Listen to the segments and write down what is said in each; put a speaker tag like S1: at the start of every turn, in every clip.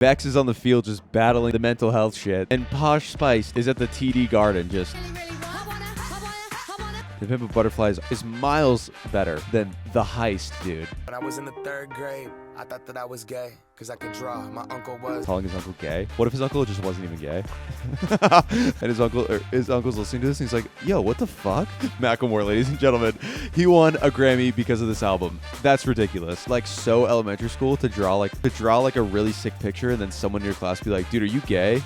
S1: Bex is on the field just battling the mental health shit. And Posh Spice is at the TD Garden just... The Pimp a Butterfly is miles better than The Heist, dude.
S2: When I was in the 3rd grade, I thought that I was gay, because I could draw. My uncle was...
S1: Calling his uncle gay? What if his uncle just wasn't even gay? And his uncle's listening to this and he's like, yo, what the fuck? Macklemore, ladies and gentlemen. He won a Grammy because of this album. That's ridiculous. Like, so elementary school to draw like a really sick picture and then someone in your class be like, dude, are you gay?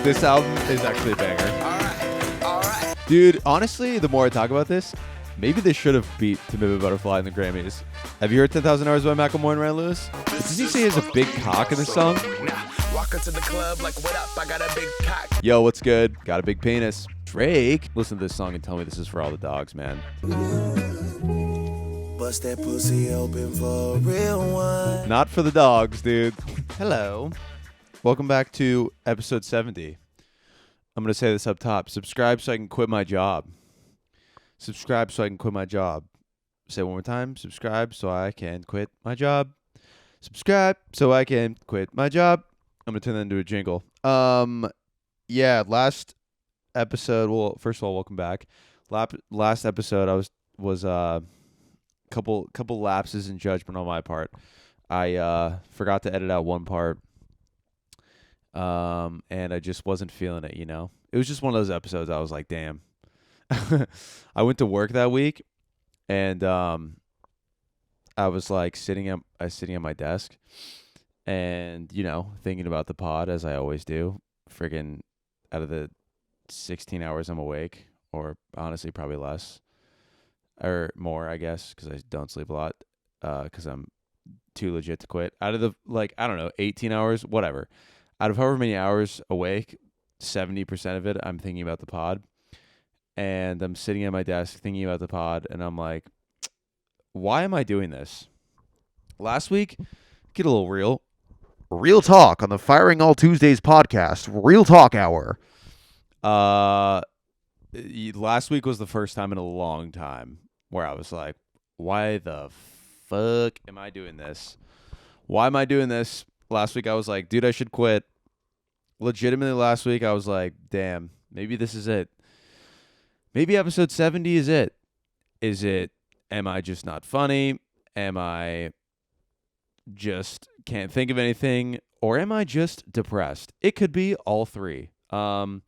S1: This album is actually a banger.
S2: All right.
S1: Dude, honestly, the more I talk about this, maybe they should have beat To Pimp a Butterfly in the Grammys. Have you heard 10,000 Hours by Macklemore and Ryan Lewis? Does he say he has a big cock in this song?
S2: Walk into the club like, what up? I got a big cock.
S1: Yo, what's good? Got a big penis. Drake. Listen to this song and tell me this is for all the dogs, man.
S2: Bust that pussy open for a real one.
S1: Not for the dogs, dude. Hello. Welcome back to episode 70. I'm going to say this up top. Subscribe so I can quit my job. Subscribe so I can quit my job. Say it one more time. Subscribe so I can quit my job. Subscribe so I can quit my job. I'm going to turn that into a jingle. Yeah, last episode, well, first of all, welcome back. Last episode, I was couple lapses in judgment on my part. I forgot to edit out one part. And I just wasn't feeling it, you know? It was just one of those episodes I was like, damn. I went to work that week and I was like sitting at my desk and, you know, thinking about the pod as I always do. Friggin' out of the 16 hours I'm awake, or honestly probably less or more, I guess, because I don't sleep a lot because I'm too legit to quit. Out of the, like, I don't know, 18 hours, whatever. Out of however many hours awake, 70% of it, I'm thinking about the pod. And I'm sitting at my desk thinking about the pod, and I'm like, why am I doing this? Last week, get a little real. Real talk on the Firing All Tuesdays podcast. Real talk hour. Last week was the first time in a long time where I was like, why the fuck am I doing this? Why am I doing this? Last week I was like, dude, I should quit. Legitimately last week I was like, damn, maybe this is it. Maybe episode 70 is it. Is it, am I just not funny? Am I just can't think of anything? Or am I just depressed? It could be all three. No,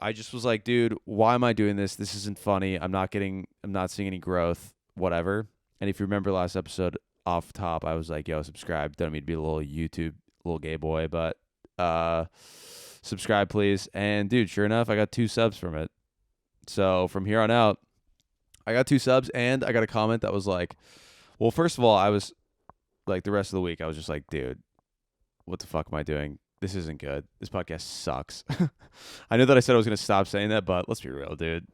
S1: I just was like, dude, why am I doing this? This isn't funny. I'm not seeing any growth, whatever. And if you remember last episode, off top, I was like, yo, subscribe. Don't mean to be a little YouTube, little gay boy, but subscribe, please. And, dude, sure enough, I got 2 subs from it. So from here on out, I got 2 subs, and I got a comment that was like, well, first of all, I was, like, the rest of the week, I was just like, dude, what the fuck am I doing? This isn't good. This podcast sucks. I know that I said I was going to stop saying that, but let's be real, dude.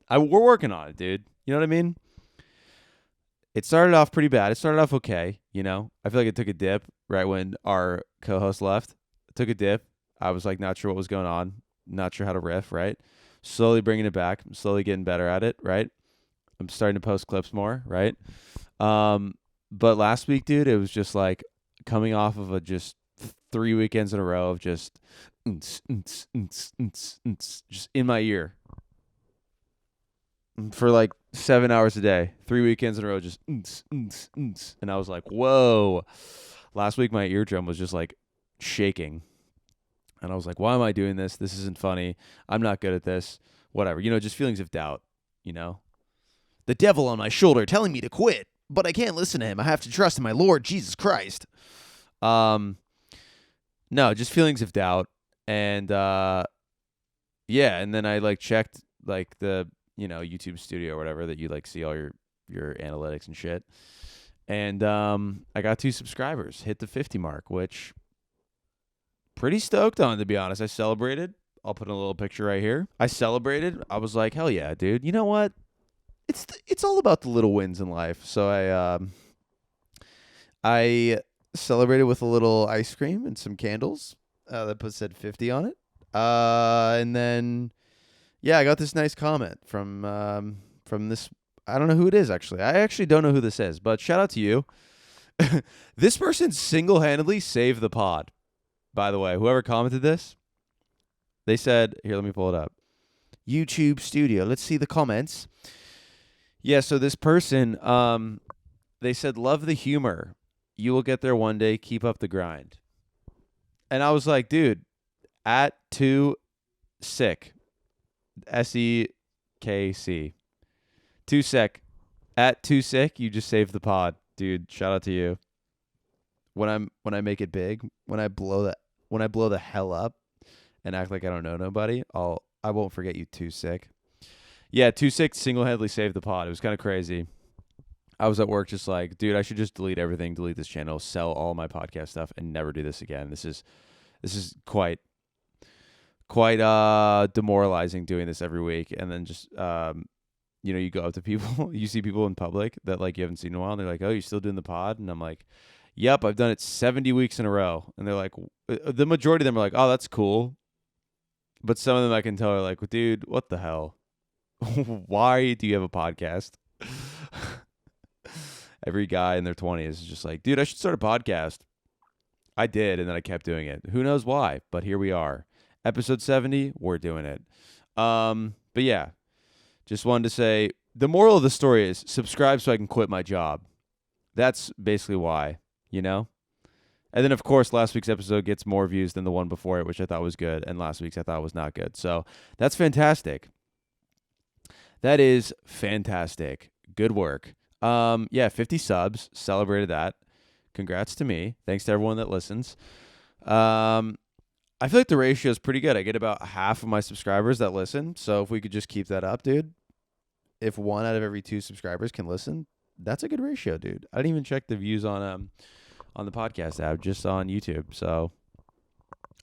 S1: We're working on it, dude. You know what I mean? It started off pretty bad. It started off okay, you know? I feel like it took a dip right when our co-host left. It took a dip. I was like not sure what was going on. Not sure how to riff, right? Slowly bringing it back. I'm slowly getting better at it, right? I'm starting to post clips more, right? But last week, dude, it was just like coming off of just 3 weekends in a row of just in my ear. For like 7 hours a day, 3 weekends in a row, just and I was like, whoa. Last week, my eardrum was just like shaking. And I was like, why am I doing this? This isn't funny. I'm not good at this. Whatever. You know, just feelings of doubt, you know? The devil on my shoulder telling me to quit, but I can't listen to him. I have to trust in my Lord Jesus Christ. No, just feelings of doubt. And, yeah, and then I like checked like the, you know, YouTube Studio or whatever that you like see all your analytics and shit. And I got 2 subscribers, hit the 50 mark, which pretty stoked on, to be honest. I celebrated. I'll put a little picture right here. I celebrated. I was like, hell yeah, dude. You know what? It's all about the little wins in life. So I celebrated with a little ice cream and some candles that said 50 on it. And then yeah, I got this nice comment from this. I don't know who it is, actually. I actually don't know who this is, but shout out to you. This person single-handedly saved the pod. by the way, whoever commented this, they said, here, let me pull it up. YouTube Studio. Let's see the comments. Yeah, so this person, they said, love the humor. You will get there one day. Keep up the grind. And I was like, dude, at 2 sick. SEKC. 2 sec. At 2 sick, you just saved the pod. Dude, shout out to you. When I make it big, when I blow the hell up and act like I don't know nobody, I won't forget you, 2 sick. Yeah, 2 sick single-handedly saved the pod. It was kind of crazy. I was at work just like, dude, I should just delete everything, delete this channel, sell all my podcast stuff, and never do this again. This is quite demoralizing doing this every week. And then just you go up to people, you see people in public that like you haven't seen in a while, and they're like, oh, you're still doing the pod? And I'm like, yep, I've done it 70 weeks in a row. And they're like, the majority of them are like, oh, that's cool. But some of them I can tell are like, dude, what the hell? Why do you have a podcast? Every guy in their 20s is just like, dude, I should start a podcast. I did, and then I kept doing it. Who knows why? But here we are. Episode 70, we're doing it. But yeah, just wanted to say, the moral of the story is subscribe so I can quit my job. That's basically why, you know? And then, of course, last week's episode gets more views than the one before it, which I thought was good, and last week's I thought was not good. So that's fantastic. That is fantastic. Good work. 50 subs. Celebrated that. Congrats to me. Thanks to everyone that listens. I feel like the ratio is pretty good. I get about half of my subscribers that listen. So if we could just keep that up, dude. If 1 out of every 2 subscribers can listen, that's a good ratio, dude. I didn't even check the views on the podcast app, just on YouTube. So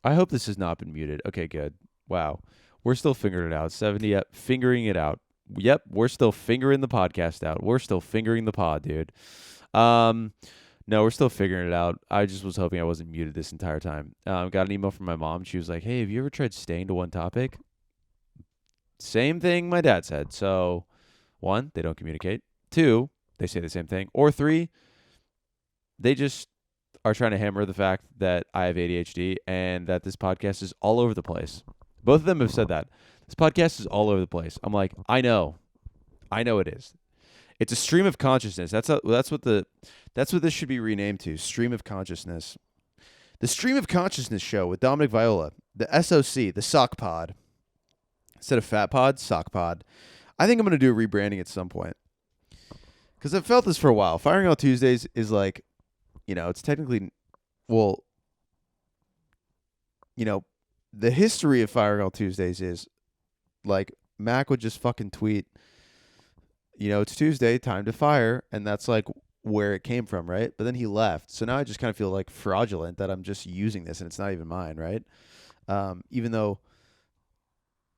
S1: I hope this has not been muted. Okay, good. Wow. We're still figuring it out. 70 up, fingering it out. Yep, we're still fingering the podcast out. We're still fingering the pod, dude. No, we're still figuring it out. I just was hoping I wasn't muted this entire time. Got an email from my mom. She was like, hey, have you ever tried staying to one topic? Same thing my dad said. So, 1, they don't communicate. 2, they say the same thing. Or 3, they just are trying to hammer the fact that I have ADHD and that this podcast is all over the place. Both of them have said that. This podcast is all over the place. I'm like, I know it is. It's a stream of consciousness. That's what this should be renamed to. Stream of consciousness. The Stream of Consciousness Show with Dominic Viola. The SOC, the Sock Pod. Instead of Fat Pod, Sock Pod. I think I'm going to do a rebranding at some point. Because I've felt this for a while. Firing All Tuesdays is like, it's technically, well, the history of Firing All Tuesdays is like Mac would just fucking tweet, it's Tuesday, time to fire. And that's like where it came from, right? But then he left. So now I just kind of feel like fraudulent that I'm just using this and it's not even mine, right? Even though,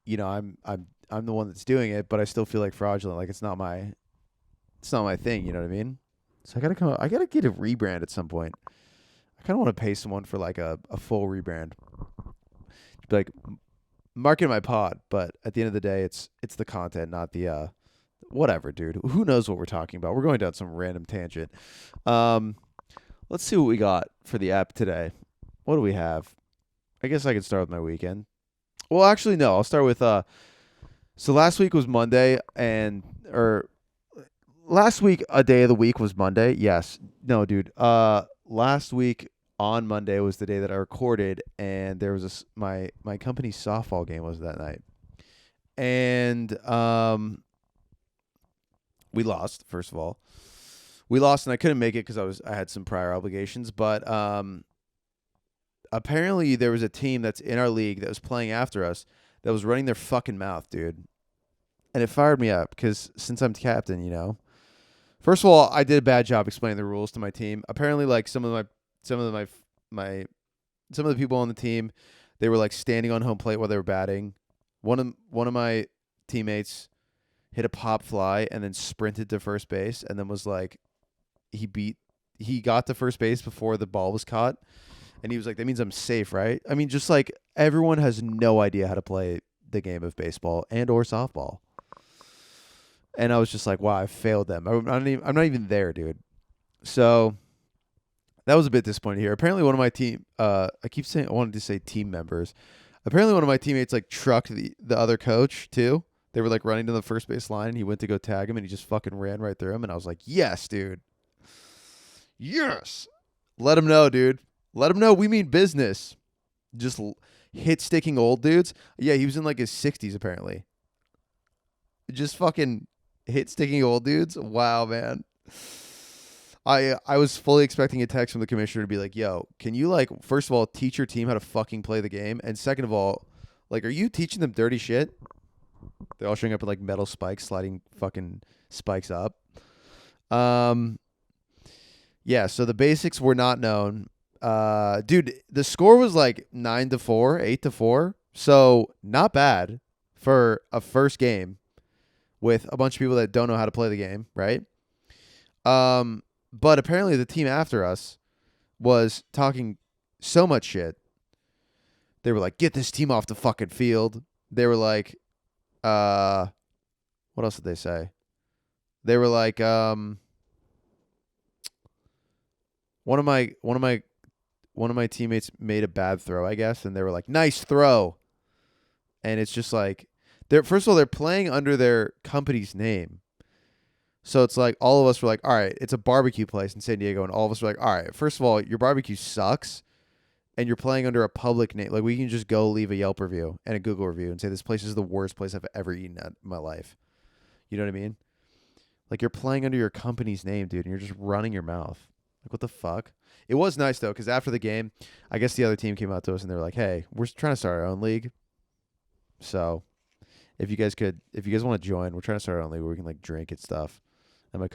S1: I'm the one that's doing it, but I still feel like fraudulent. Like it's not my thing, you know what I mean? So I gotta get a rebrand at some point. I kind of want to pay someone for like a full rebrand. Be like, market my pod, but at the end of the day, it's the content, not the whatever, dude. Who knows what we're talking about? We're going down some random tangent. Let's see what we got for the app today. What do we have? I guess I could start with my weekend. Well, actually, no. I'll start with so last week was Monday, last week a day of the week was Monday. Yes. No, dude. Last week on Monday was the day that I recorded, and there was my company's softball game was that night. And we lost, first of all. We lost, and I couldn't make it because I had some prior obligations, but apparently there was a team that's in our league that was playing after us that was running their fucking mouth, dude. And it fired me up because since I'm captain, First of all, I did a bad job explaining the rules to my team. Apparently, like some of the people on the team, they were like standing on home plate while they were batting. One of my teammates hit a pop fly and then sprinted to first base and then was like, he got to first base before the ball was caught, and he was like, that means I'm safe, right? I mean, just like everyone has no idea how to play the game of baseball and or softball. And I was just like, wow, I failed them. I'm not even there, dude. So That was a bit disappointing here. Apparently, one of my team. I keep saying I wanted to say team members. Apparently, one of my teammates like trucked the other coach too. They were like running to the first base line, and he went to go tag him, and he just fucking ran right through him. And I was like, yes, dude. Yes. Let him know, dude. Let him know we mean business. Just hit sticking old dudes. Yeah, he was in like his 60s apparently. Just fucking hit sticking old dudes. Wow, man. I was fully expecting a text from the commissioner to be like, yo, can you like first of all teach your team how to fucking play the game? And second of all, like, are you teaching them dirty shit? They're all showing up with like metal spikes, sliding fucking spikes up. Yeah, so the basics were not known. Dude, the score was like 9-4, 8-4. So not bad for a first game with a bunch of people that don't know how to play the game, right? But apparently the team after us was talking so much shit. They were like, get this team off the fucking field. They were like, what else did they say? They were like, one of my teammates made a bad throw, I guess, and they were like, nice throw. And it's just like, first of all, they're playing under their company's name. So it's like all of us were like, all right, it's a barbecue place in San Diego. And all of us were like, all right, first of all, your barbecue sucks. And you're playing under a public name. Like, we can just go leave a Yelp review and a Google review and say this place is the worst place I've ever eaten at in my life. You know what I mean? Like, you're playing under your company's name, dude, and you're just running your mouth. Like, what the fuck? It was nice, though, because after the game, I guess the other team came out to us and they were like, hey, we're trying to start our own league. So if you guys want to join, we're trying to start our own league where we can, like, drink and stuff. And my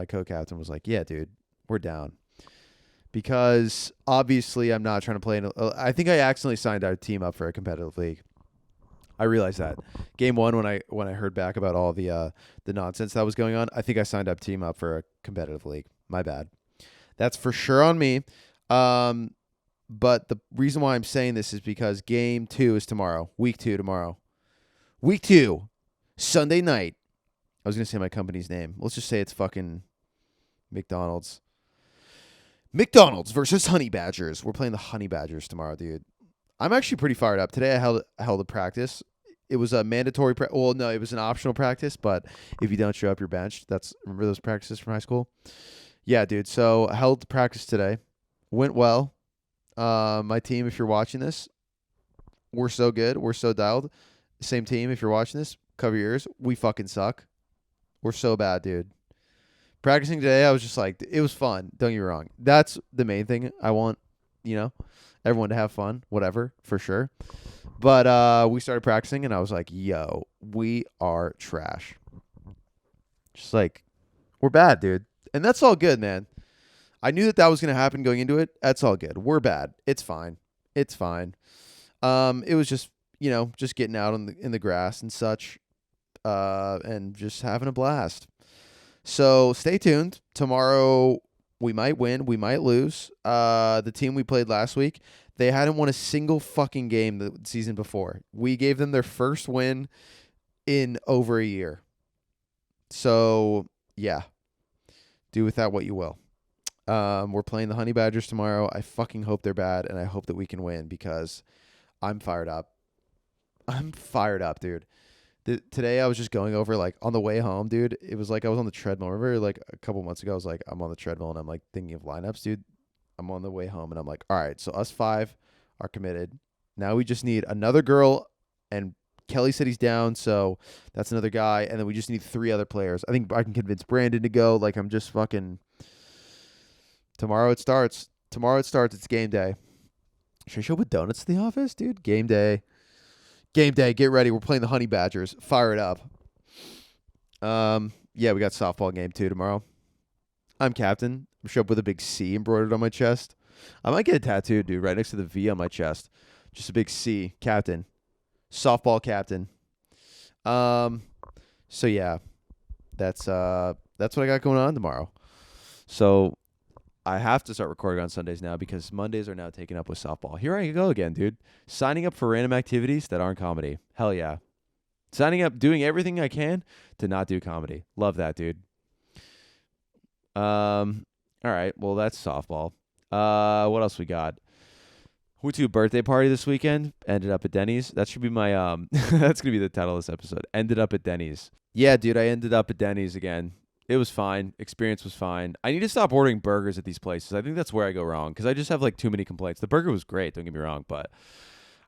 S1: co-captain was like, yeah, dude, we're down. Because obviously I'm not trying to play. I think I accidentally signed our team up for a competitive league. I realized that game one when I heard back about all the nonsense that was going on. I think I signed up team up for a competitive league. My bad. That's for sure on me. But the reason why I'm saying this is because game 2 is tomorrow. Week 2 tomorrow. Week 2, Sunday night. I was gonna say my company's name. Let's just say it's fucking McDonald's. McDonald's versus Honey Badgers. We're playing the Honey Badgers tomorrow, dude. I'm actually pretty fired up. Today I held a practice. It was a mandatory well, no, it was an optional practice, but if you don't show up, you're benched. Remember those practices from high school? Yeah, dude. So I held practice today. Went well. My team, if you're watching this, we're so good. We're so dialed. Same team, if you're watching this, cover your ears. We fucking suck. We're so bad, dude. Practicing today, I was just like, it was fun. Don't get me wrong. That's the main thing. I want, everyone to have fun, whatever, for sure. But we started practicing, and I was like, yo, we are trash. Just like, we're bad, dude. And that's all good, man. I knew that was going to happen going into it. That's all good. We're bad. It's fine. It's fine. It was just, just getting out in the grass and such, and just having a blast. So stay tuned. Tomorrow we might win, we might lose. The team we played last week, they hadn't won a single fucking game the season before. We gave them their first win in over a year. So, yeah. Do with that what you will. We're playing the Honey Badgers tomorrow. I fucking hope they're bad, and I hope that we can win because I'm fired up. I'm fired up, dude. Today I was just going over, like, on the way home, dude, it was like I was on the treadmill. Remember, like, a couple months ago, I was like, I'm on the treadmill, and I'm, like, thinking of lineups, dude. I'm on the way home, and I'm like, all right, so us 5 are committed. Now we just need another girl, and Kelly said he's down, so that's another guy, and then we just need 3 other players. I think I can convince Brandon to go. Like, I'm just fucking... Tomorrow it starts. It's game day. Should I show up with donuts to the office, dude? Game day. Game day. Get ready. We're playing the Honey Badgers. Fire it up. Yeah, we got softball game 2 tomorrow. I'm captain. I'm show up with a big C embroidered on my chest. I might get a tattoo, dude, right next to the V on my chest. Just a big C. Captain. Softball captain. So yeah. That's what I got going on tomorrow. So I have to start recording on Sundays now because Mondays are now taken up with softball. Here I go again, dude. Signing up for random activities that aren't comedy. Hell yeah. Signing up, doing everything I can to not do comedy. Love that, dude. All right. Well, that's softball. What else we got? Went to a birthday party this weekend. Ended up at Denny's. That should be my that's gonna be the title of this episode. Ended up at Denny's. Yeah, dude. I ended up at Denny's again. It was fine. Experience was fine. I need to stop ordering burgers at these places. I think that's where I go wrong because I just have like too many complaints. The burger was great. Don't get me wrong, but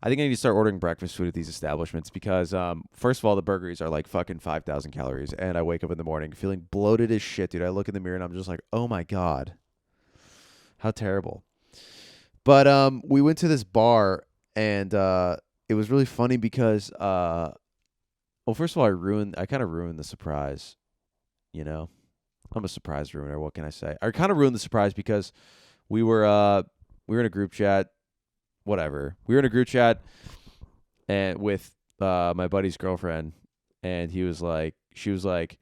S1: I think I need to start ordering breakfast food at these establishments because, first of all, the burgers are like fucking 5,000 calories, and I wake up in the morning feeling bloated as shit, dude. I look in the mirror and I'm just like, oh my god, how terrible. But we went to this bar and it was really funny because, well, first of all, I kind of ruined the surprise. You know, I'm a surprise ruiner. What can I say? I kind of ruined the surprise because we were in a group chat. Whatever. We were in a group chat and with my buddy's girlfriend, and uh, she was like,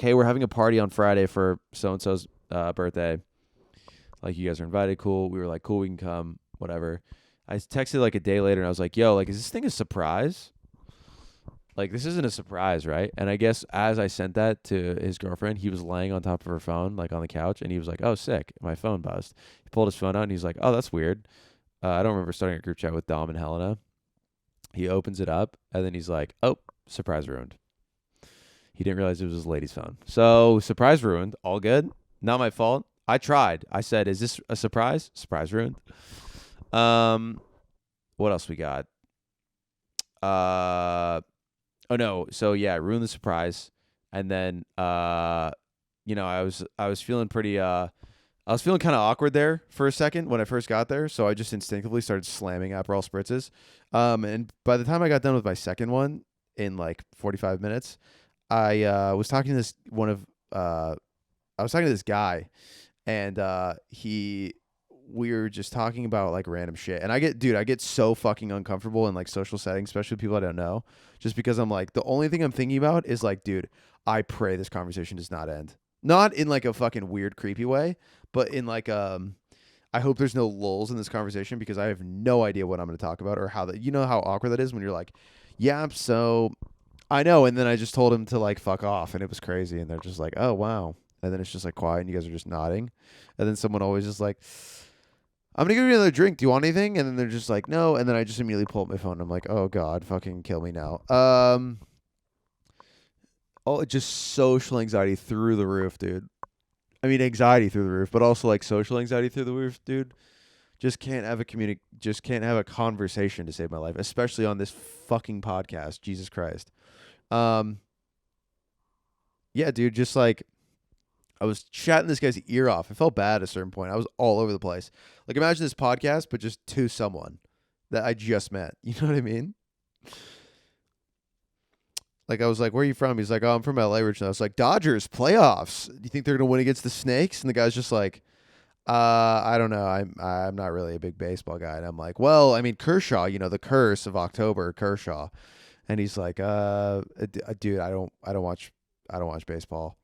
S1: "Hey, we're having a party on Friday for so and so's birthday. Like, you guys are invited. Cool." We were like, "Cool, we can come. Whatever." I texted like a day later, and I was like, "Yo, like, is this thing a surprise? Like, this isn't a surprise, right?" And I guess as I sent that to his girlfriend, he was laying on top of her phone, like on the couch, and he was like, "Oh, sick, my phone buzzed." He pulled his phone out, and he's like, "Oh, that's weird." I don't remember starting a group chat with Dom and Helena. He opens it up, and then he's like, "Oh, surprise ruined." He didn't realize it was his lady's phone. So, surprise ruined. All good. Not my fault. I tried. I said, "Is this a surprise?" Surprise ruined. Um, what else we got? Uh, oh no. So yeah, ruined the surprise, and then I was feeling pretty I was feeling kind of awkward there for a second when I first got there, so I just instinctively started slamming Aperol spritzes. And by the time I got done with my second one in like 45 minutes, was talking to I was talking to this guy, and we were just talking about like random shit. And I get so fucking uncomfortable in like social settings, especially with people I don't know, just because I'm like, the only thing I'm thinking about is like, dude, I pray this conversation does not end. Not in like a fucking weird, creepy way, but in like, I hope there's no lulls in this conversation because I have no idea what I'm going to talk about or you know how awkward that is when you're like, yeah, so I know. And then I just told him to like fuck off, and it was crazy. And they're just like, oh, wow. And then it's just like quiet and you guys are just nodding. And then someone always just like, I'm gonna give you another drink. Do you want anything? And then they're just like, no. And then I just immediately pull up my phone. And I'm like, oh god, fucking kill me now. Just social anxiety through the roof, dude. I mean, anxiety through the roof, but also like social anxiety through the roof, dude. Just can't have a conversation to save my life, especially on this fucking podcast. Jesus Christ. Um, yeah, dude. Just like I was chatting this guy's ear off. I felt bad at a certain point. I was all over the place. Like, imagine this podcast, but just to someone that I just met. You know what I mean? Like, I was like, where are you from? He's like, oh, I'm from LA originally. I was like, Dodgers, playoffs. Do you think they're going to win against the Snakes? And the guy's just like, I don't know. I'm not really a big baseball guy. And I'm like, well, I mean, Kershaw, the curse of October, Kershaw. And he's like, dude, I don't watch baseball.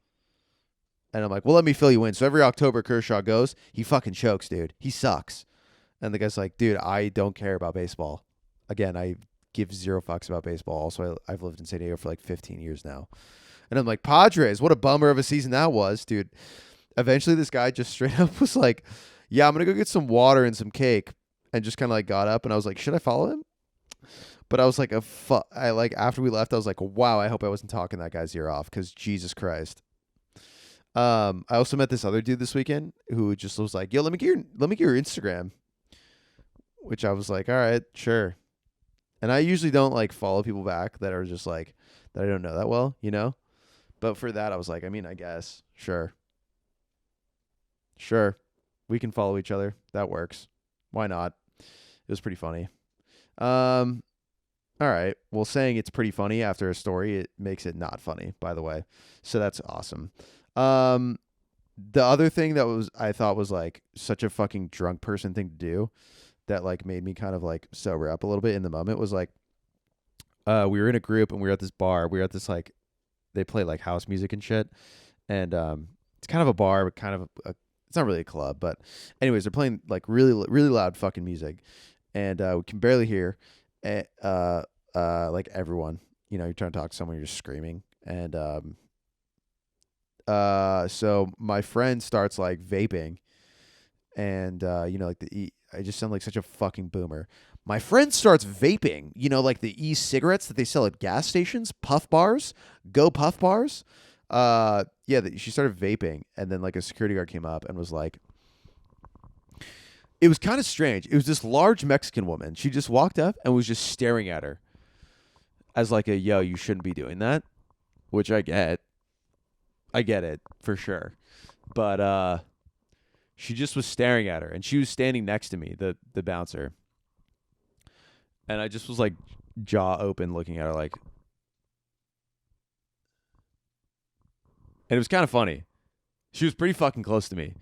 S1: And I'm like, well, let me fill you in. So every October Kershaw goes, he fucking chokes, dude. He sucks. And the guy's like, dude, I don't care about baseball. Again, I give zero fucks about baseball. Also, I've lived in San Diego for like 15 years now. And I'm like, Padres, what a bummer of a season that was, dude. Eventually, this guy just straight up was like, yeah, I'm going to go get some water and some cake. And just kind of like got up. And I was like, should I follow him? But I was like, after we left, I was like, wow, I hope I wasn't talking that guy's ear off because Jesus Christ. I also met this other dude this weekend who just was like, yo, let me get your Instagram. Which I was like, all right, sure. And I usually don't like follow people back that are just like that I don't know that well, you know? But for that I was like, I mean, I guess. Sure. Sure. We can follow each other. That works. Why not? It was pretty funny. All right. Well, saying it's pretty funny after a story, it makes it not funny, by the way. So that's awesome. The other thing that I thought was like such a fucking drunk person thing to do that like made me kind of like sober up a little bit in the moment was like, we were in a group and we were at this bar. We were at this like, they play like house music and shit. And, it's kind of a bar, but kind of it's not really a club, but anyways, they're playing like really, really loud fucking music. And, we can barely hear, like everyone, you're trying to talk to someone, you're just screaming. And, So my friend starts like vaping, and like I just sound like such a fucking boomer. My friend starts vaping, like the e-cigarettes that they sell at gas stations, puff bars, go puff bars. She started vaping, and then like a security guard came up and was like, it was kind of strange. It was this large Mexican woman. She just walked up and was just staring at her as like yo, you shouldn't be doing that, which I get. I get it for sure. But she just was staring at her, and she was standing next to me, the bouncer. And I just was like jaw open looking at her like, and it was kind of funny. She was pretty fucking close to me.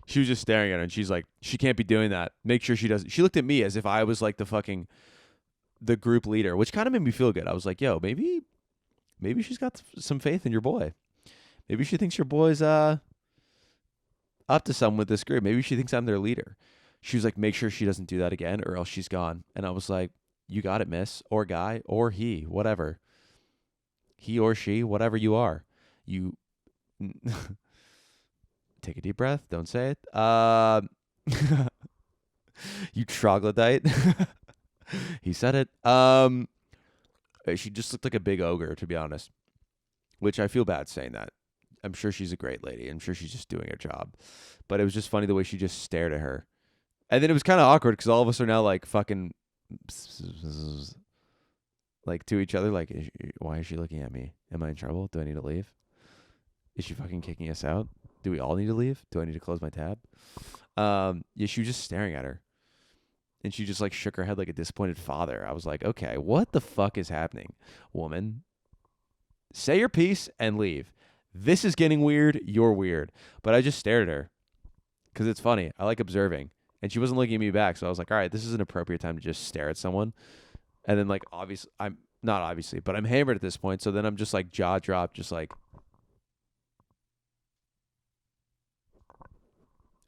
S1: She was just staring at her, and she's like, she can't be doing that. Make sure she doesn't. She looked at me as if I was like the group leader, which kind of made me feel good. I was like, yo, maybe she's got some faith in your boy. Maybe she thinks your boy's up to something with this group. Maybe she thinks I'm their leader. She was like, make sure she doesn't do that again, or else she's gone. And I was like, you got it, miss, or guy, or he, whatever. He or she, whatever you are. You take a deep breath. Don't say it. You troglodyte. He said it. She just looked like a big ogre, to be honest, which I feel bad saying that. I'm sure she's a great lady. I'm sure she's just doing her job. But it was just funny the way she just stared at her. And then it was kind of awkward because all of us are now like fucking like to each other. Like, why is she looking at me? Am I in trouble? Do I need to leave? Is she fucking kicking us out? Do we all need to leave? Do I need to close my tab? She was just staring at her. And she just like shook her head like a disappointed father. I was like, okay, what the fuck is happening, woman? Say your piece and leave. This is getting weird. You're weird. But I just stared at her because it's funny. I like observing. And she wasn't looking at me back. So I was like, all right, this is an appropriate time to just stare at someone. And then like, obviously, I'm not obviously, but I'm hammered at this point. So then I'm just like jaw dropped, just like.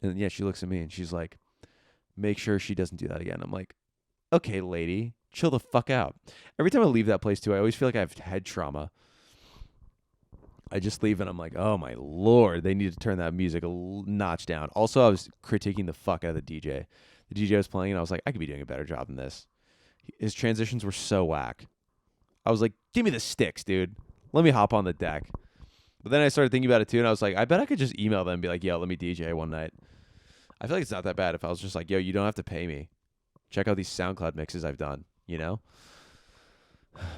S1: And yeah, she looks at me and she's like, make sure she doesn't do that again. I'm like, okay, lady, chill the fuck out. Every time I leave that place too, I always feel like I have head trauma. I just leave and I'm like, oh my Lord, they need to turn that music a notch down. Also, I was critiquing the fuck out of the DJ. The DJ was playing and I was like, I could be doing a better job than this. His transitions were so whack. I was like, give me the sticks, dude. Let me hop on the deck. But then I started thinking about it too, and I was like, I bet I could just email them and be like, yo, let me DJ one night. I feel like it's not that bad if I was just like, yo, you don't have to pay me. Check out these SoundCloud mixes I've done, you know?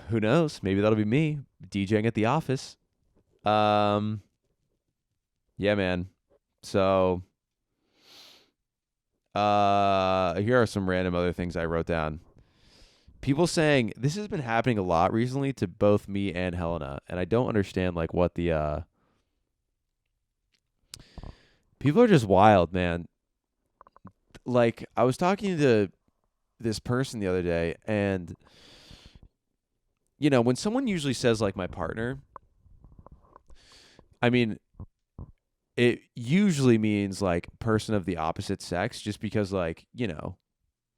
S1: Who knows? Maybe that'll be me DJing at the office. Yeah, man. So, here are some random other things I wrote down. People saying this has been happening a lot recently to both me and Helena, and I don't understand like what the people are just wild, man. Like I was talking to this person the other day, and when someone usually says like my partner, I mean, it usually means like person of the opposite sex, just because like,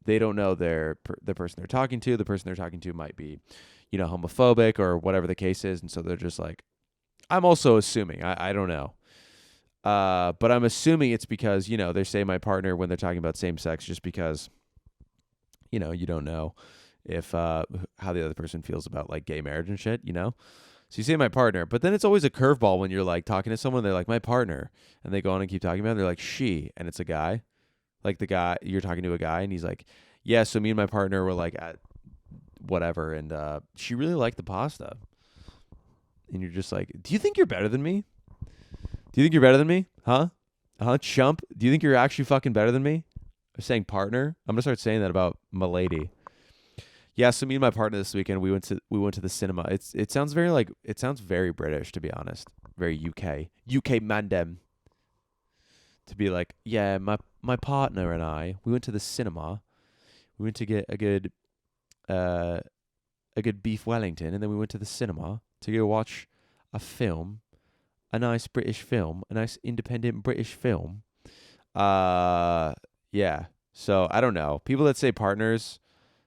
S1: they don't know the person they're talking to. The person they're talking to might be, homophobic or whatever the case is. And so they're just like, I'm also assuming, I don't know. But I'm assuming it's because, they say my partner when they're talking about same sex, just because, you don't know if, how the other person feels about like gay marriage and shit, So you say my partner, but then it's always a curveball when you're like talking to someone, they're like my partner, and they go on and keep talking about it. They're like she, and it's a guy. Like the guy, you're talking to a guy and he's like, yeah, so me and my partner were like at whatever. And she really liked the pasta. And you're just like, do you think you're better than me? Do you think you're better than me? Huh? Chump? Do you think you're actually fucking better than me? I'm saying partner. I'm going to start saying that about my lady. Yeah, so me and my partner this weekend, we went to the cinema. It sounds very British, to be honest. Very UK. UK mandem. To be like, yeah, my partner and I, we went to the cinema. We went to get a good beef Wellington, and then we went to the cinema to go watch a film, a nice British film, a nice independent British film. Yeah. So I don't know. People that say partners,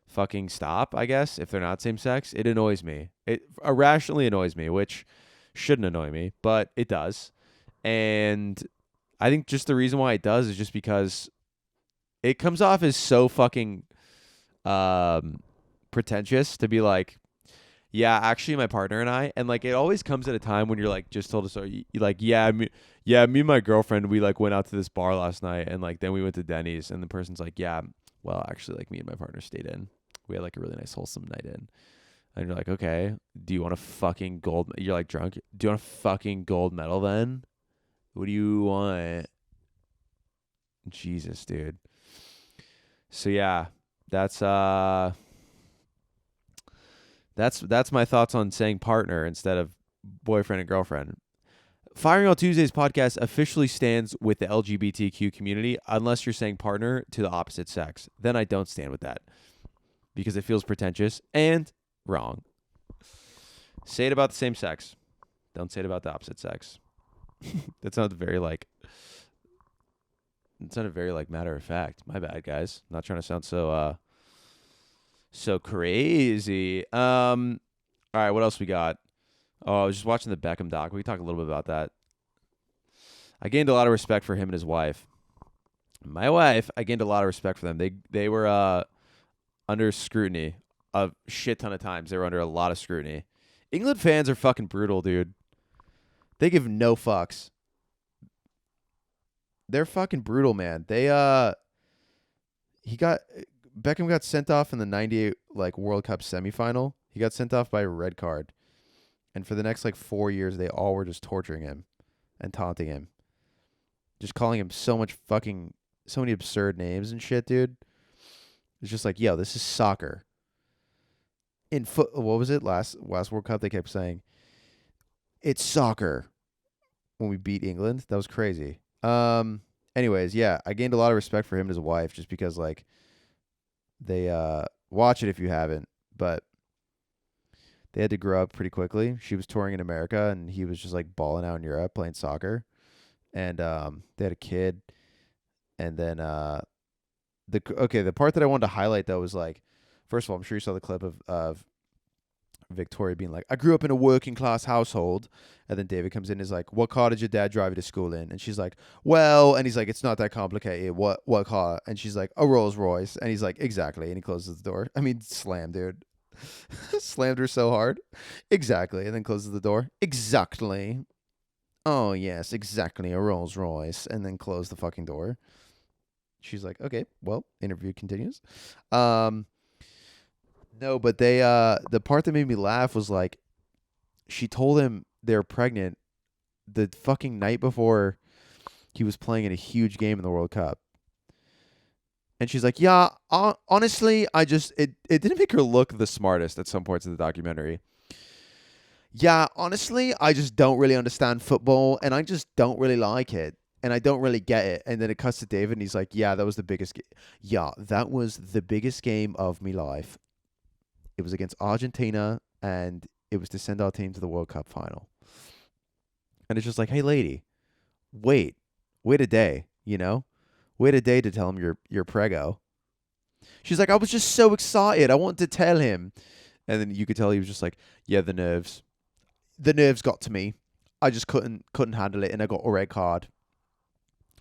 S1: fucking stop. I guess if they're not same sex, it annoys me. It irrationally annoys me, which shouldn't annoy me, but it does. And I think just the reason why it does is just because it comes off as so fucking pretentious to be like, yeah, actually my partner and I, and like it always comes at a time when you're like just told us, so you like, me and my girlfriend, we like went out to this bar last night, and like then we went to Denny's, and the person's like, yeah, well actually like me and my partner stayed in. We had like a really nice wholesome night in. And you're like, okay, do you want a fucking gold? You're like drunk. Do you want a fucking gold medal then? What do you want? Jesus, dude. So yeah, that's my thoughts on saying partner instead of boyfriend and girlfriend. Firing on Tuesdays podcast officially stands with the LGBTQ community unless you're saying partner to the opposite sex. Then I don't stand with that because it feels pretentious and wrong. Say it about the same sex. Don't say it about the opposite sex. That sounds very like matter of fact. My bad, guys. Not trying to sound so crazy. All right, what else we got? Oh, I was just watching the Beckham doc. We can talk a little bit about that. I gained a lot of respect for him and his wife. My wife, I gained a lot of respect for them. They were under scrutiny a shit ton of times. They were under a lot of scrutiny. England fans are fucking brutal, dude. They give no fucks. They're fucking brutal, man. Beckham got sent off in the 98 like World Cup semifinal. He got sent off by a red card. And for the next like 4 years, they all were just torturing him and taunting him. Just calling him so many absurd names and shit, dude. It's just like, yo, this is soccer. What was it? Last World Cup, they kept saying, it's soccer when we beat England. That was crazy. Anyways, yeah, I gained a lot of respect for him and his wife just because, like, they, watch it if you haven't, but they had to grow up pretty quickly. She was touring in America and he was just like balling out in Europe playing soccer. And, they had a kid. And then, the part that I wanted to highlight though was like, first of all, I'm sure you saw the clip of Victoria being like, I grew up in a working class household. And then David comes in and is like, what car did your dad drive you to school in? And she's like, well, and he's like, it's not that complicated. What car? And she's like, a Rolls Royce. And he's like, exactly. And he closes the door. I mean, slam, dude. Slammed her so hard. Exactly. And then closes the door. Exactly. Oh, yes, exactly. A Rolls Royce. And then close the fucking door. She's like, okay, well, interview continues. No, but the part that made me laugh was like, she told him they're pregnant the fucking night before he was playing in a huge game in the World Cup. And she's like, yeah, honestly, it didn't make her look the smartest at some points of the documentary. Yeah, honestly, I just don't really understand football and I just don't really like it. And I don't really get it. And then it cuts to David and he's like, yeah, that was the biggest that was the biggest game of my life. It was against Argentina, and it was to send our team to the World Cup final. And it's just like, hey, lady, wait a day, you know? Wait a day to tell him you're preggo. She's like, I was just so excited. I wanted to tell him. And then you could tell he was just like, yeah, the nerves. The nerves got to me. I just couldn't handle it, and I got a red card.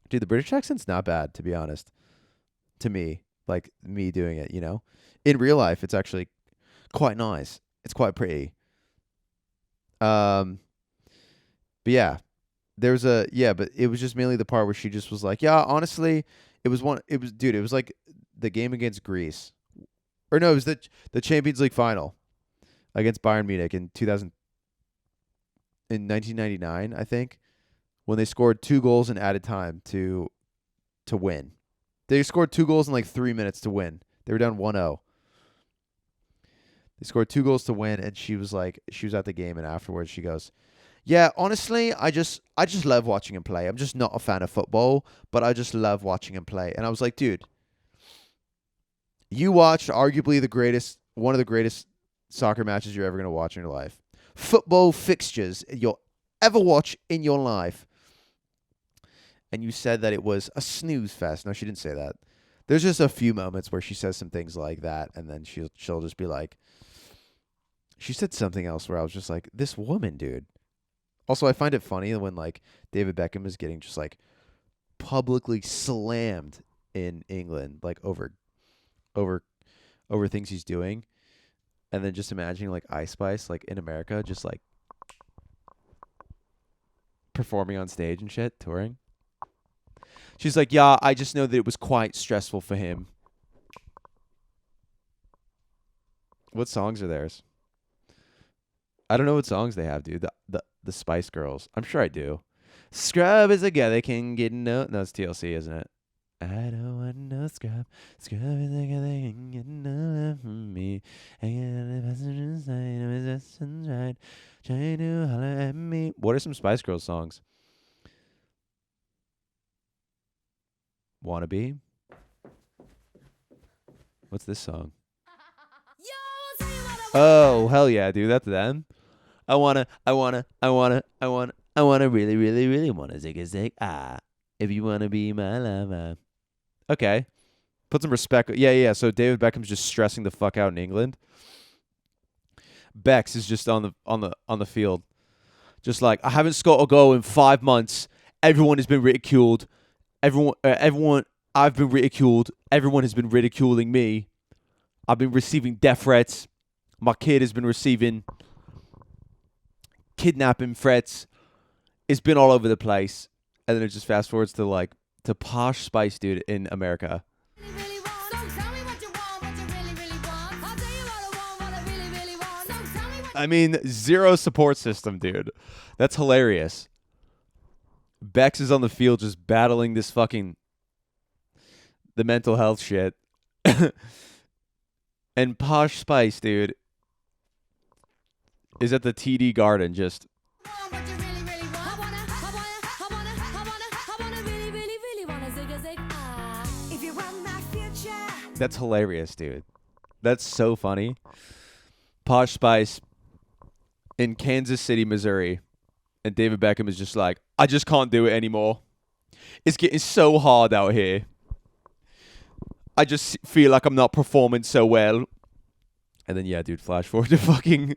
S1: Dude, the British accent's not bad, to be honest. To me, like me doing it, you know? In real life, it's actually quite nice. It's quite pretty. But yeah, but it was just mainly the part where she just was like, yeah, honestly, it was like the game against Greece. Or no, it was the Champions League final against Bayern Munich in 1999, I think, when they scored 2 goals in added time to win. They scored 2 goals in like 3 minutes to win. They were down 1-0. They scored 2 goals to win, and she was at the game, and afterwards she goes, yeah, honestly, I just love watching him play. I'm just not a fan of football, but I just love watching him play. And I was like, dude, you watched arguably one of the greatest soccer matches you're ever going to watch in your life. Football fixtures you'll ever watch in your life. And you said that it was a snooze fest. No, she didn't say that. There's just a few moments where she says some things like that, and then she'll just be like, she said something else where I was just like, this woman, dude. Also, I find it funny when like David Beckham is getting just like publicly slammed in England, like over over things he's doing, and then just imagining like Ice Spice like in America, just like performing on stage and shit, touring. She's like, yeah, I just know that it was quite stressful for him. What songs are theirs? I don't know what songs they have, dude. The Spice Girls. I'm sure I do. Scrub is a guy that can get no, it's TLC, isn't it? I don't want no scrub. Scrub is a guy that can get no love from me. Hanging on the passenger side of his essence right. Trying to holler at me. What are some Spice Girls songs? Wannabe? What's this song? Oh, hell yeah, dude. That's them. I wanna really, really, really wanna zig a zig. Ah, if you wanna be my lover. Okay. Put some respect. Yeah. So David Beckham's just stressing the fuck out in England. Bex is just on the field. Just like, I haven't scored a goal in 5 months. Everyone has been ridiculed. Everyone I've been ridiculed. Everyone has been ridiculing me. I've been receiving death threats. My kid has been receiving kidnapping threats. It's been all over the place. And then it just fast forwards to Posh Spice dude in America. I mean, zero support system, dude. That's hilarious. Bex is on the field just battling this fucking the mental health shit. And Posh Spice, dude, is at the TD Garden just That's hilarious, dude. That's so funny. Posh Spice in Kansas City, Missouri, and David Beckham is just like, I just can't do it anymore. It's getting so hard out here. I just feel like I'm not performing so well. And then, yeah, dude, flash forward to fucking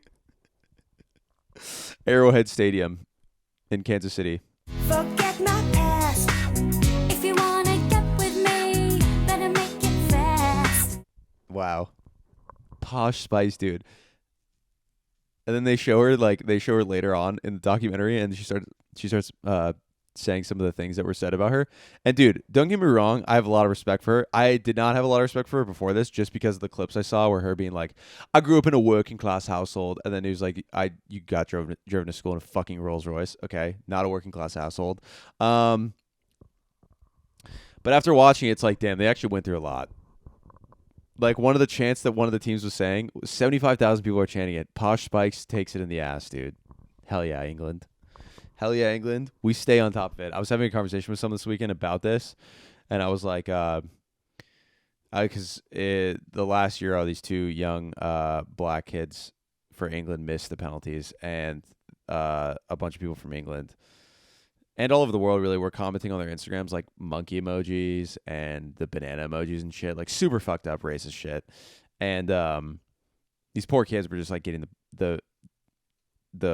S1: Arrowhead Stadium in Kansas City.
S3: Forget my past. If you wanna get with me, better make it fast.
S1: Wow. Posh Spice, dude. And then they show her later on in the documentary, and she starts saying some of the things that were said about her. And dude, don't get me wrong, I have a lot of respect for her. I did not have a lot of respect for her before this, just because of the clips I saw where her being like, I grew up in a working class household, and then it was like, you got driven to school in a fucking Rolls Royce. Okay, not a working class household. But after watching it, it's like, damn, they actually went through a lot. Like, one of the chants that one of the teams was saying, 75,000 people are chanting it. Posh Spikes takes it in the ass, dude. Hell yeah, England. Hell yeah, England. We stay on top of it. I was having a conversation with someone this weekend about this, and I was like, because the last Euro, these two young black kids for England missed the penalties, and a bunch of people from England and all over the world really were commenting on their Instagrams, like monkey emojis and the banana emojis and shit, like super fucked up racist shit. And these poor kids were just like getting the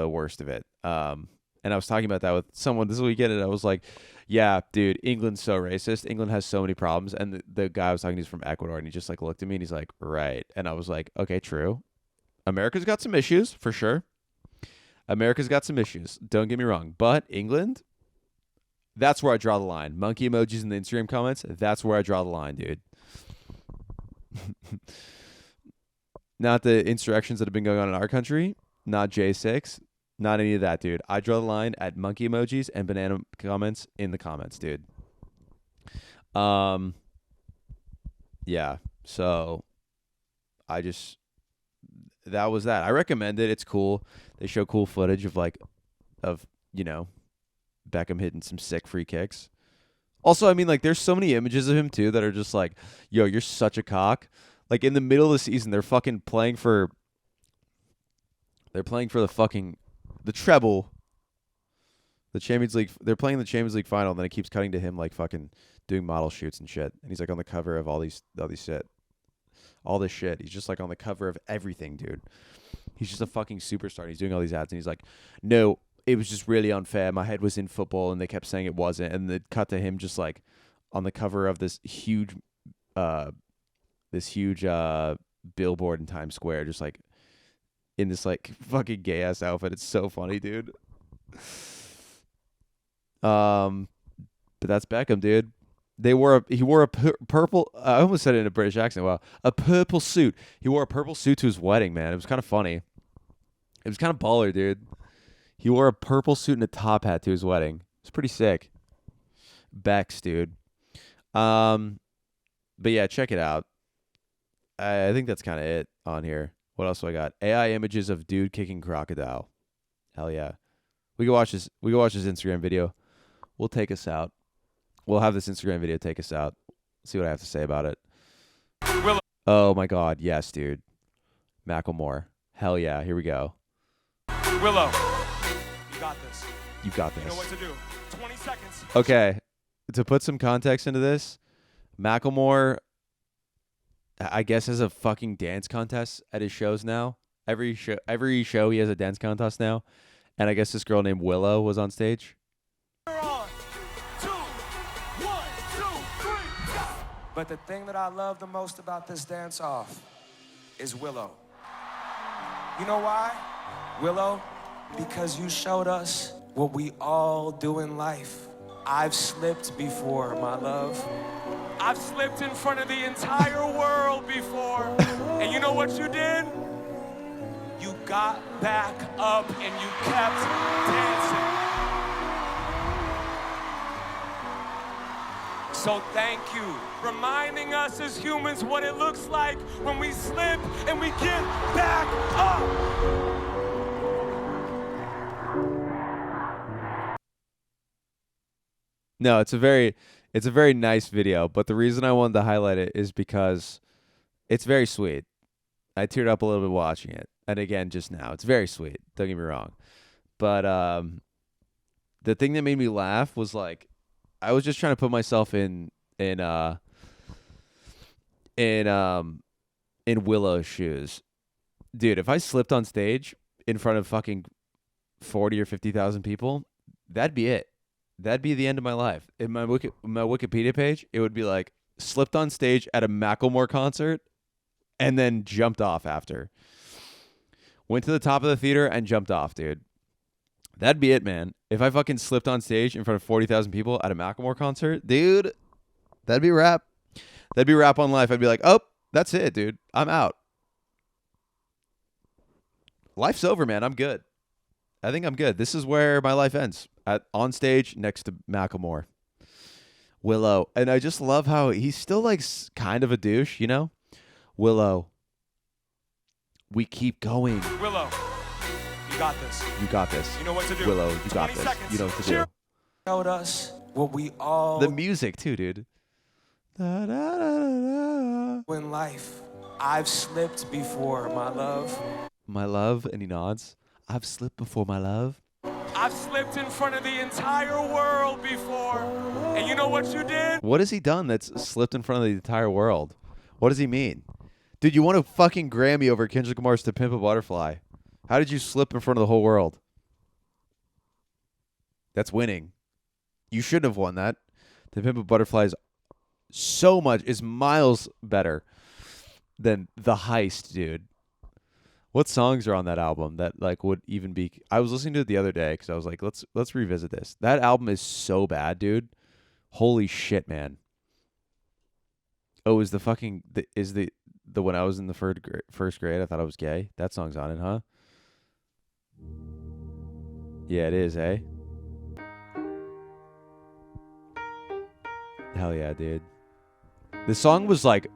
S1: worst of it. And I was talking about that with someone this weekend, and I was like, yeah, dude, England's so racist. England has so many problems. And the guy I was talking to is from Ecuador, and he just like looked at me and he's like, right. And I was like, okay, true. America's got some issues, for sure. America's got some issues. Don't get me wrong. But England, that's where I draw the line. Monkey emojis in the Instagram comments, that's where I draw the line, dude. Not the insurrections that have been going on in our country. Not J6. Not any of that, dude. I draw the line at monkey emojis and banana comments in the comments, dude. Yeah. So that was that. I recommend it. It's cool. They show cool footage of Beckham hitting some sick free kicks. Also, I mean, like, there's so many images of him too that are just like, yo, you're such a cock. Like, in the middle of the season, they're fucking playing for the treble, the Champions League. They're playing the Champions League final, and then it keeps cutting to him like fucking doing model shoots and shit. And he's like on the cover of all this shit. He's just like on the cover of everything, dude. He's just a fucking superstar. And he's doing all these ads, and he's like, no, it was just really unfair. My head was in football, and they kept saying it wasn't. And they cut to him just like on the cover of this huge billboard in Times Square, just like in this like fucking gay ass outfit. It's so funny, dude. But that's Beckham, dude. He wore a purple. I almost said it in a British accent. Wow, a purple suit. He wore a purple suit to his wedding, man. It was kind of funny. It was kind of baller, dude. He wore a purple suit and a top hat to his wedding. It's pretty sick. Bex, dude. But yeah, check it out. I think that's kind of it on here. What else do I got? AI images of dude kicking crocodile. Hell yeah. We can watch this Instagram video. We'll take us out. We'll have this Instagram video take us out. See what I have to say about it. Oh my God, yes, dude. Macklemore. Hell yeah. Here we go.
S4: Willow, you got this.
S1: You got this.
S4: You know what to do. 20 seconds.
S1: Okay. To put some context into this, Macklemore, I guess, has a fucking dance contest at his shows now. Every show he has a dance contest now. And I guess this girl named Willow was on stage.
S2: But the thing that I love the most about this dance-off is Willow. You know why? Willow, because you showed us what we all do in life. I've slipped before, my love.
S4: I've slipped in front of the entire world before. And you know what you did? You got back up and you kept dancing. So thank you, reminding us as humans what it looks like when we slip and we get back up.
S1: No, it's a very nice video, but the reason I wanted to highlight it is because it's very sweet. I teared up a little bit watching it. And again, just now, it's very sweet. Don't get me wrong. But the thing that made me laugh was like, I was just trying to put myself in Willow's shoes. Dude, if I slipped on stage in front of fucking 40 or 50,000 people, that'd be it. That'd be the end of my life. In my Wikipedia page, it would be like, slipped on stage at a Macklemore concert and then jumped off after. Went to the top of the theater and jumped off, dude. That'd be it, man. If I fucking slipped on stage in front of 40,000 people at a Macklemore concert, dude, that'd be a wrap. That'd be a wrap on life. I'd be like, oh, that's it, dude. I'm out. Life's over, man. I'm good. I think I'm good. This is where my life ends. On stage next to Macklemore. Willow. And I just love how he's still like kind of a douche, you know? Willow. We keep going.
S4: Willow, you got this.
S1: You got this.
S4: You know what to do.
S1: Willow, you got
S4: 20
S1: this.
S4: seconds.
S1: You know what to do.
S2: Showed us what we all
S1: The music too, dude. Da, da, da, da, da.
S2: do in life. I've slipped before, my love.
S1: My love, and he nods. I've slipped before, my love.
S4: I've slipped in front of the entire world before. And you know what you did?
S1: What has he done that's slipped in front of the entire world? What does he mean? Dude, you won a fucking Grammy over Kendrick Lamar's To Pimp a Butterfly. How did you slip in front of the whole world? That's winning. You shouldn't have won that. To Pimp a Butterfly is miles better than The Heist, dude. What songs are on that album that like would even be? I was listening to it the other day because I was like, let's revisit this. That album is so bad, dude. Holy shit, man. Oh, is the when I was in the first grade, I thought I was gay. That song's on it, huh? Yeah, it is, eh? Hell yeah, dude. The song was like,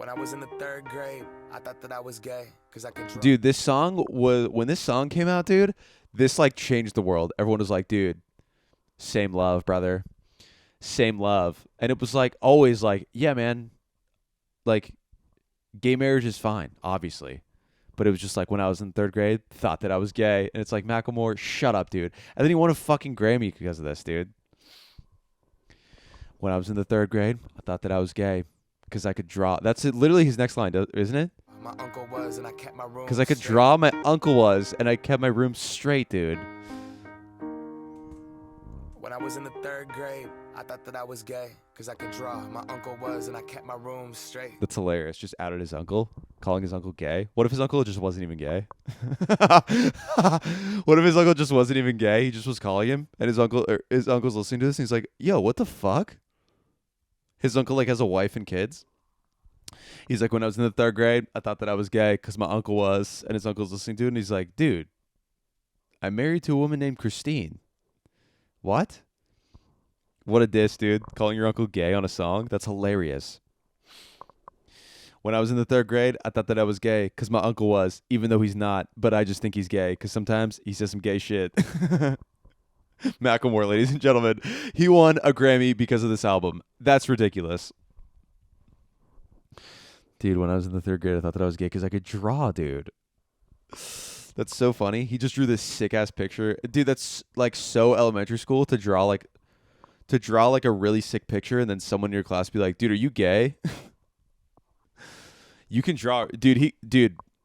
S2: When I was in the 3rd grade, I thought that I was gay because I could draw.
S1: dude, this song was, when this song came out, dude, this like changed the world. Everyone was like, dude, same love, brother. Same love. And it was like, always like, yeah, man, like gay marriage is fine, obviously. But it was just like when I was in 3rd grade, thought that I was gay. And it's like, Macklemore, shut up, dude. And then he won a fucking Grammy because of this, dude. When I was in the 3rd grade, I thought that I was gay because I could draw. That's it, literally his next line, isn't it?
S2: my uncle was, and I kept my room.
S1: Because I could draw, my uncle was, and I kept my room straight, dude.
S2: When I was in the 3rd grade, I thought that I was gay. Because I could draw, my uncle was, and I kept my room straight.
S1: That's hilarious. Just outed his uncle, calling his uncle gay. What if his uncle just wasn't even gay? What if his uncle just wasn't even gay? He just was calling him, and his uncle's listening to this, and he's like, "Yo, what the fuck?" His uncle like has a wife and kids. He's like, when I was in the 3rd grade, I thought that I was gay because my uncle was, and his uncle's listening to it, and he's like, "Dude, I'm married to a woman named Christine." What? What a diss, dude. Calling your uncle gay on a song? That's hilarious. When I was in the 3rd grade, I thought that I was gay because my uncle was, even though he's not, but I just think he's gay because sometimes he says some gay shit. Macklemore, ladies and gentlemen. He won a Grammy because of this album. That's ridiculous. Dude, when I was in the 3rd grade, I thought that I was gay because I could draw, dude. That's so funny. He just drew this sick-ass picture. Dude, that's like so elementary school to draw like a really sick picture and then someone in your class be like, "Dude, are you gay?" You can draw. Dude,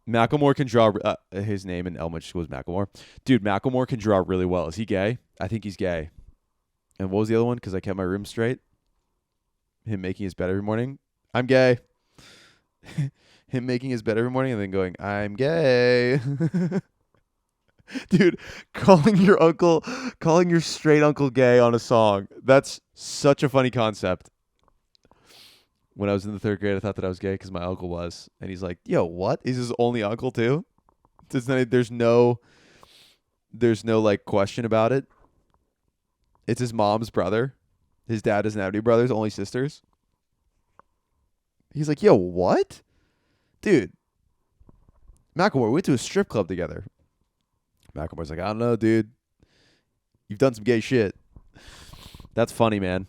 S1: Macklemore can draw. His name in elementary school is Macklemore. Dude, Macklemore can draw really well. Is he gay? I think he's gay. And what was the other one? Because I kept my room straight. Him making his bed every morning. I'm gay. Him making his bed every morning and then going, "I'm gay." Dude, calling your straight uncle gay on a song. That's such a funny concept. When I was in the 3rd grade, I thought that I was gay because my uncle was. And he's like, "Yo, what? He's his only uncle too?" There's no like question about it. It's his mom's brother. His dad doesn't have any brothers, only sisters. He's like, "Yo, what? Dude, Macklemore, we went to a strip club together." Macklemore's like, "I don't know, dude. You've done some gay shit." That's funny, man.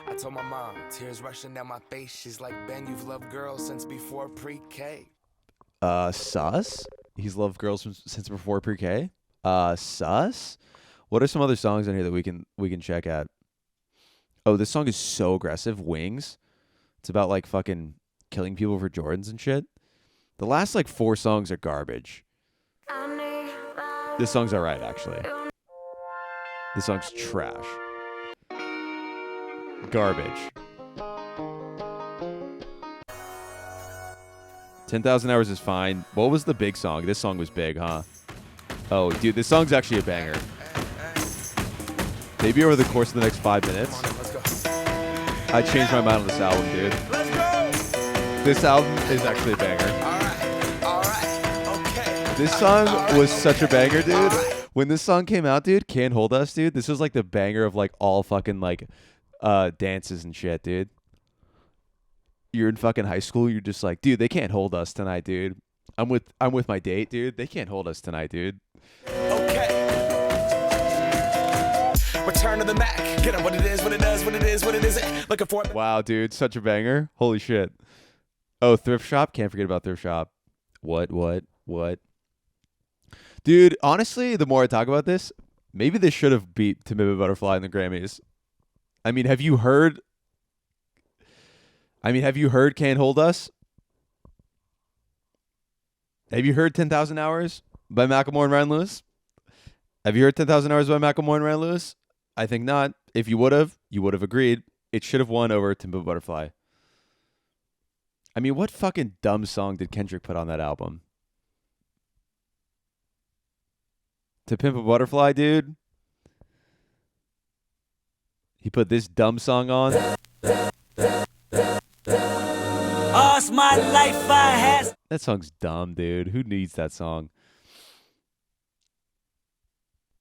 S2: I told my mom, tears rushing down my face. She's like, "Ben, you've loved girls since before pre-K."
S1: Sus? He's loved girls since before pre-K? Sus? What are some other songs on here that we can check at? Oh, this song is so aggressive. Wings. It's about like fucking killing people for Jordans and shit. The last like 4 songs are garbage. This song's alright, actually. This song's trash. Garbage. 10,000 Hours is fine. What was the big song? This song was big, huh? Oh, dude, this song's actually a banger. Maybe over the course of the next 5 minutes, I changed my mind on this album, dude. This album is actually a banger. This song was such a banger, dude. When this song came out, dude, Can't Hold Us, dude, this was like the banger of like all fucking like dances and shit, dude. You're in fucking high school, you're just like, "Dude, they can't hold us tonight, dude. I'm with my date, dude. They can't hold us tonight, dude."
S2: Okay. Return to the Mac. Get on what it is, what it does, what it is, what it isn't. Looking for it.
S1: Wow, dude, such a banger. Holy shit. Oh, Thrift Shop. Can't forget about Thrift Shop. What? Dude, honestly, the more I talk about this, maybe this should have beat To Pimp a Butterfly in the Grammys. I mean, have you heard Can't Hold Us? Have you heard 10,000 Hours by Macklemore and Ryan Lewis? Have you heard 10,000 Hours by Macklemore and Ryan Lewis? I think not. If you would have agreed. It should have won over To Pimp a Butterfly. I mean, what fucking dumb song did Kendrick put on that album? To Pimp a Butterfly, dude? He put this dumb song on?
S5: All's my life I has.
S1: That song's dumb, dude. Who needs that song?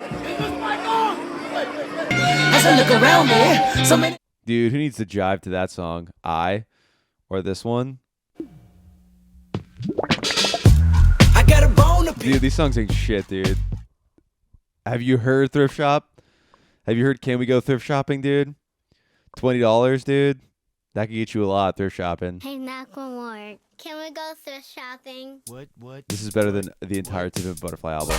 S5: As I look around me, so many.
S1: Dude, who needs to jive to that song? I? Or this one?
S5: I got a bone to pick.
S1: Dude, these songs ain't shit, dude. Have you heard Thrift Shop? Have you heard Can We Go Thrift Shopping, dude? $20, dude. That could get you a lot thrift shopping.
S3: Hey, Macklemore, can we go thrift shopping?
S5: What?
S1: This is better than the entire To Pimp a Butterfly album.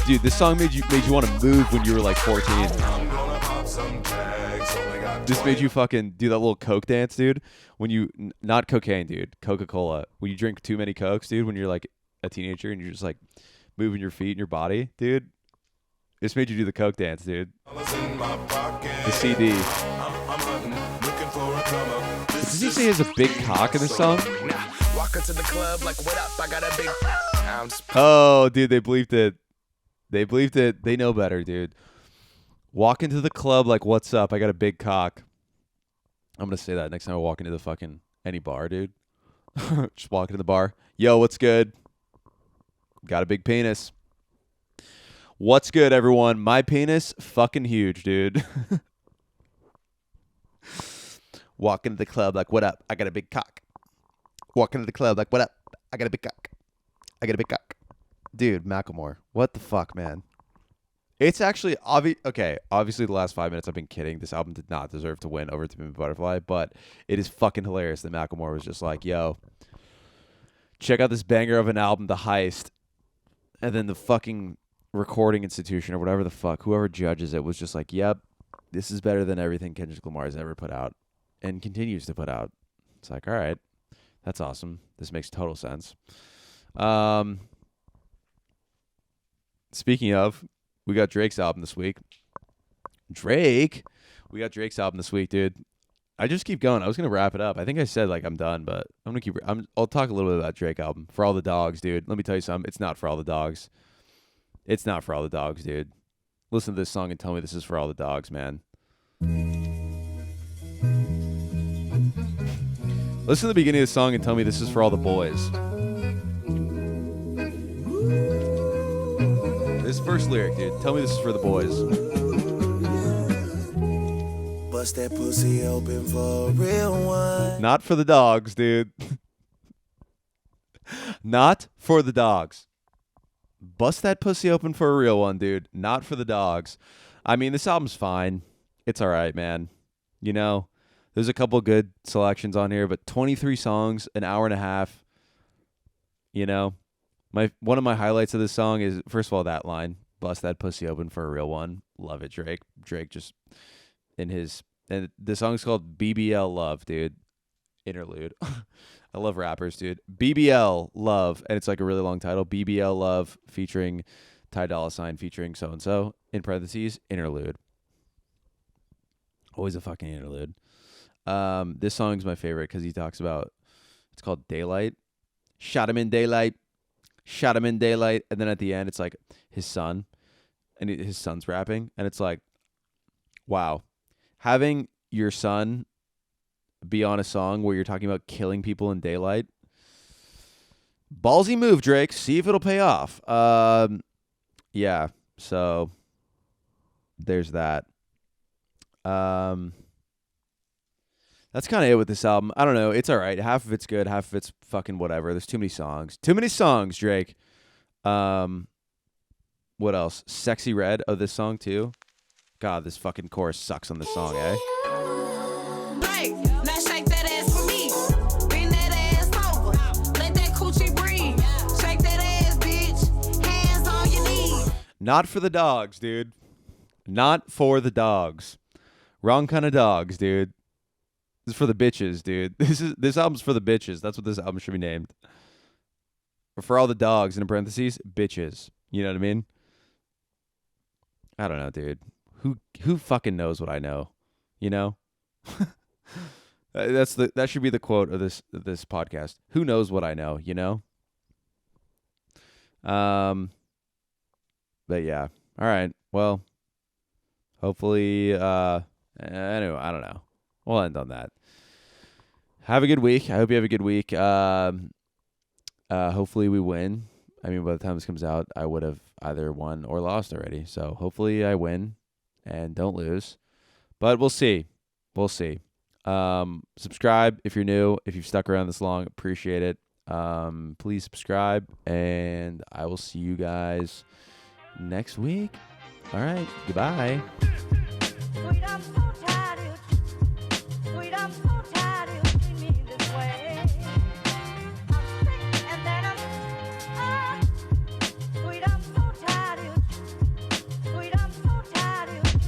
S1: Dude, this song made you want to move when you were like 14. This made you fucking do that little Coke dance, dude. When you not cocaine, dude. Coca-Cola. When you drink too many Cokes, dude. When you're like a teenager and you're just like moving your feet and your body, dude. This made you do the Coke dance, dude. The CD. Does he say he has a big cock in this song?
S2: Walk into the club like, what up? I got a big.
S1: Oh, dude, they bleeped it. They bleeped it. They know better, dude. Walk into the club like, what's up? I got a big cock. I'm going to say that next time I walk into the fucking any bar, dude. Just walk into the bar. Yo, what's good? Got a big penis. What's good, everyone? My penis, fucking huge, dude. Walk into the club like, what up? I got a big cock. Walk into the club like, what up? I got a big cock. I got a big cock. Dude, Macklemore. What the fuck, man? It's actually okay, obviously the last 5 minutes I've been kidding. This album did not deserve to win over To Be a Butterfly, but it is fucking hilarious that Macklemore was just like, yo, check out this banger of an album, The Heist. And then the fucking recording institution or whatever the fuck, whoever judges it was just like, yep, this is better than everything Kendrick Lamar has ever put out and continues to put out. It's like, all right, that's awesome. This makes total sense. Speaking of, we got Drake's album this week. We got Drake's album this week, dude. I just keep going. I was gonna wrap it up. I think I said like I'm done, but I'm gonna keep. I'll talk a little bit about Drake album. For All the Dogs, dude. Let me tell you something. It's not for all the dogs. It's not for all the dogs, dude. Listen to this song and tell me this is for all the dogs, man. Listen to the beginning of the song and tell me this is for all the boys. This first lyric, dude. Tell me this is for the boys.
S6: Bust that pussy open for a real one.
S1: Not for the dogs, dude. Not for the dogs. Bust that pussy open for a real one, dude. Not for the dogs. I mean, this album's fine. It's all right, man. You know, there's a couple good selections on here, but 23 songs, an hour and a half. You know, one of my highlights of this song is, first of all, that line, bust that pussy open for a real one. Love it, Drake. Drake just in his, and the song's called BBL Love, dude. Interlude. I love rappers, dude. BBL Love, and it's like a really long title. BBL Love featuring Ty Dolla $ign featuring so-and-so, in parentheses, interlude. Always a fucking interlude. This song's my favorite because he talks about, it's called Daylight. Shot him in daylight. Shot him in daylight. And then at the end, it's like his son. And his son's rapping. And it's like, wow. Having your son be on a song where you're talking about killing people in daylight. Ballsy move, Drake. See if it'll pay off. Yeah. So there's that. That's kind of it with this album. I don't know. It's all right. Half of it's good. Half of it's fucking whatever. There's too many songs. Too many songs, Drake. What else? Sexy Red. Oh, this song too. God, this fucking chorus sucks on this song, eh?
S5: Blake, now shake that ass for me. Bend that ass over. Let that coochie breathe. Shake that ass, bitch. Hands on your knees.
S1: Not for the dogs, dude. Not for the dogs. Wrong kind of dogs, dude. This is for the bitches, dude. This album's for the bitches. That's what this album should be named. Or for all the dogs, in parentheses, bitches. You know what I mean? I don't know, dude. Who fucking knows what I know? You know? That should be the quote of this podcast. Who knows what I know, you know? But yeah. All right. Well, hopefully anyway, I don't know. We'll end on that. Have a good week. I hope you have a good week. Hopefully we win. I mean, by the time this comes out, I would have either won or lost already. So hopefully I win and don't lose. But we'll see. We'll see. Subscribe if you're new. If you've stuck around this long, appreciate it. Please subscribe, and I will see you guys next week. All right. Goodbye.
S3: Sweet, I'm so tired.